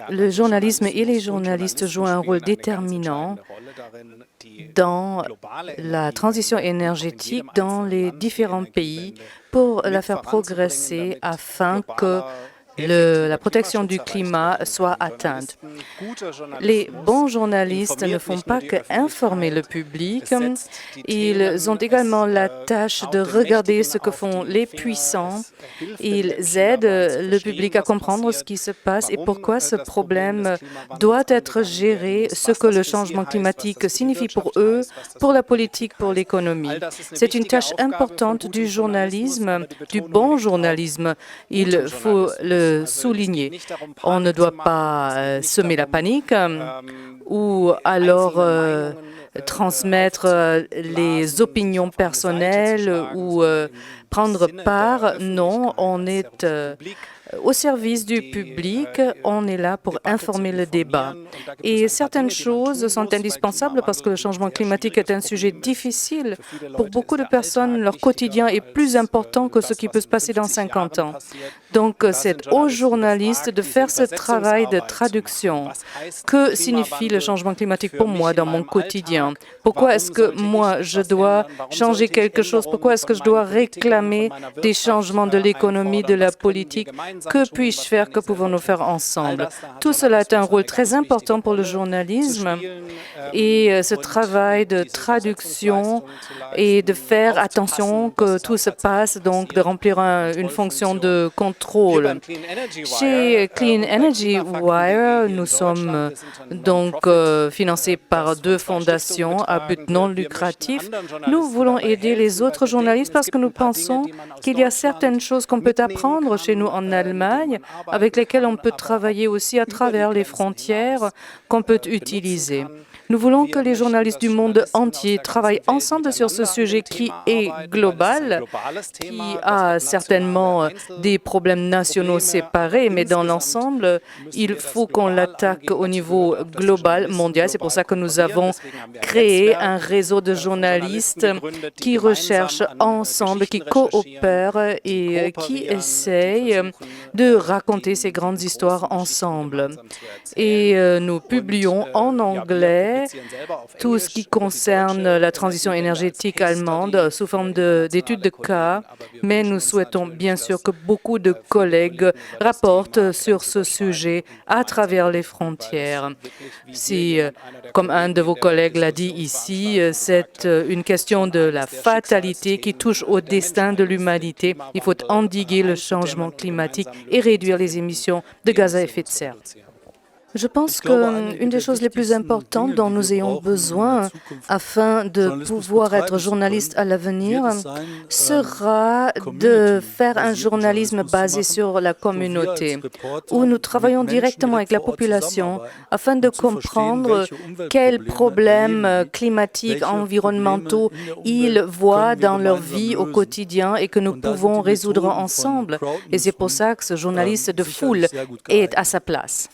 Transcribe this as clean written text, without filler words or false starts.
Le journalisme et les journalistes jouent un rôle déterminant dans la transition énergétique dans les différents pays pour la faire progresser afin que la protection du climat soit atteinte. Les bons journalistes ne font pas qu'informer le public, ils ont également la tâche de regarder ce que font les puissants. Ils aident le public à comprendre ce qui se passe et pourquoi ce problème doit être géré, ce que le changement climatique signifie pour eux, pour la politique, pour l'économie. C'est une tâche importante du journalisme, du bon journalisme. Il faut le souligner. On ne doit pas semer la panique ou alors transmettre les opinions personnelles ou prendre part. Non, on est au service du public, on est là pour informer le débat. Et certaines choses sont indispensables parce que le changement climatique est un sujet difficile. Pour beaucoup de personnes, leur quotidien est plus important que ce qui peut se passer dans 50 ans. Donc, c'est aux journalistes de faire ce travail de traduction. Que signifie le changement climatique pour moi dans mon quotidien? Pourquoi est-ce que moi, je dois changer quelque chose? Pourquoi est-ce que je dois réclamer des changements de l'économie, de la politique? Que puis-je faire? Que pouvons-nous faire ensemble? Tout cela est un rôle très important pour le journalisme et ce travail de traduction et de faire attention que tout se passe, donc de remplir une fonction de contrôle. Chez Clean Energy Wire, nous sommes donc financés par 2 fondations à but non lucratif. Nous voulons aider les autres journalistes parce que nous pensons qu'il y a certaines choses qu'on peut apprendre chez nous en Allemagne, avec lesquelles on peut travailler aussi à travers les frontières qu'on peut utiliser. Nous voulons que les journalistes du monde entier travaillent ensemble sur ce sujet qui est global, qui a certainement des problèmes nationaux séparés, mais dans l'ensemble, il faut qu'on l'attaque au niveau global, mondial. C'est pour ça que nous avons créé un réseau de journalistes qui recherchent ensemble, qui coopèrent et qui essayent de raconter ces grandes histoires ensemble. Et nous publions en anglais tout ce qui concerne la transition énergétique allemande sous forme d'études de cas, mais nous souhaitons bien sûr que beaucoup de collègues rapportent sur ce sujet à travers les frontières. Si, comme un de vos collègues l'a dit ici, c'est une question de la fatalité qui touche au destin de l'humanité. Il faut endiguer le changement climatique et réduire les émissions de gaz à effet de serre. Je pense qu'une des choses les plus importantes dont nous ayons besoin afin de pouvoir être journaliste à l'avenir sera de faire un journalisme basé sur la communauté, où nous travaillons directement avec la population afin de comprendre quels problèmes climatiques, environnementaux ils voient dans leur vie au quotidien et que nous pouvons résoudre ensemble. Et c'est pour ça que ce journaliste de foule est à sa place.